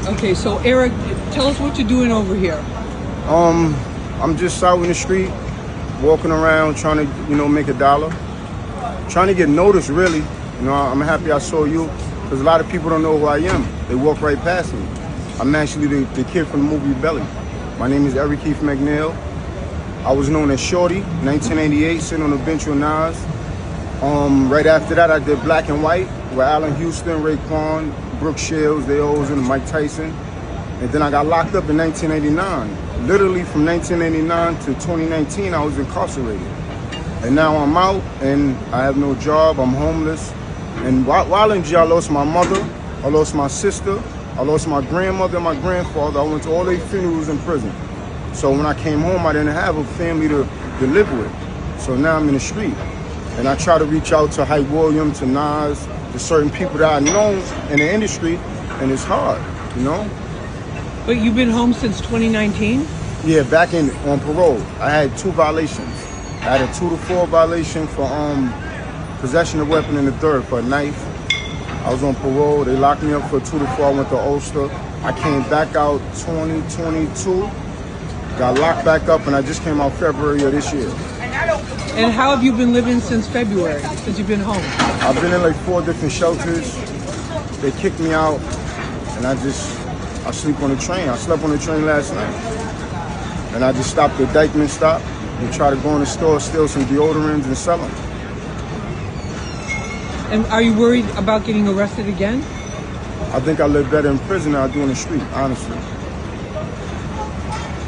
Okay, so Eric, tell us what you're doing over here. I'm just out in the street, walking around, trying to, make a dollar. Trying to get noticed, really. I'm happy I saw you, because a lot of people don't know who I am. They walk right past me. I'm actually the kid from the movie Belly. My name is Eric Keith McNeil. I was known as Shorty, 1988, sitting on the bench with Nas. Right after that, I did Black and White with Allen Houston, Raekwon, Brooke Shields, they all was in Mike Tyson. And then I got locked up in 1989. Literally from 1989 to 2019, I was incarcerated. And now I'm out and I have no job, I'm homeless. And while in jail, I lost my mother, I lost my sister, I lost my grandmother and my grandfather. I went to all their funerals in prison. So when I came home, I didn't have a family to live with. So now I'm in the street. And I try to reach out to Hype Williams, to Nas, to certain people that I know in the industry, and it's hard, But you've been home since 2019? Yeah, back on parole. I had 2 violations. I had a 2 to 4 violation for possession of weapon in the third for a knife. I was on parole. They locked me up for 2 to 4. I went to Ulster. I came back out 2022. Got locked back up, and I just came out February of this year. And how have you been living since February, since you've been home? I've been in like 4 different shelters. They kicked me out, and I sleep on the train. I slept on the train last night. And I just stopped at Dyckman stop and try to go in the store, steal some deodorants and sell them. And are you worried about getting arrested again? I think I live better in prison than I do in the street, honestly.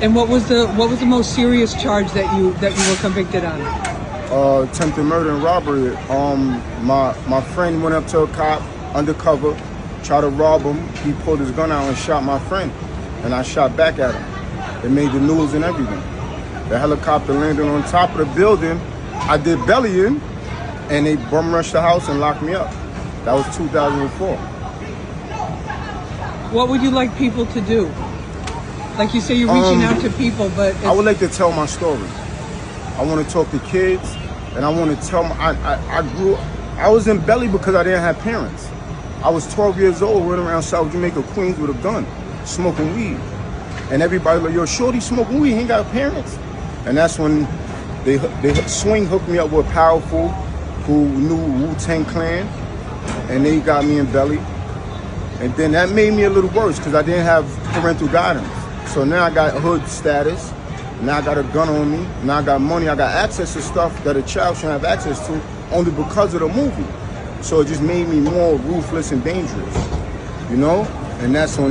And what was the most serious charge that you were convicted on? Attempted murder and robbery. My friend went up to a cop undercover, tried to rob him. He pulled his gun out and shot my friend, and I shot back at him. It made the news and everything. The helicopter landed on top of the building. I did belly in, and they bum rushed the house and locked me up. That was 2004. What would you like people to do? Like you say, you're reaching out to people, but I would like to tell my story. I want to talk to kids, and I want to tell them I was in belly because I didn't have parents. I was 12 years old, running around South Jamaica, Queens with a gun, smoking weed. And everybody like, yo, Shorty smoking weed, he ain't got parents. And that's when they Swing hooked me up with Powerful, who knew Wu-Tang Clan, and they got me in belly. And then that made me a little worse because I didn't have parental guidance. So now I got hood status. Now I got a gun on me. Now I got money. I got access to stuff that a child shouldn't have access to only because of the movie. So it just made me more ruthless and dangerous, And that's when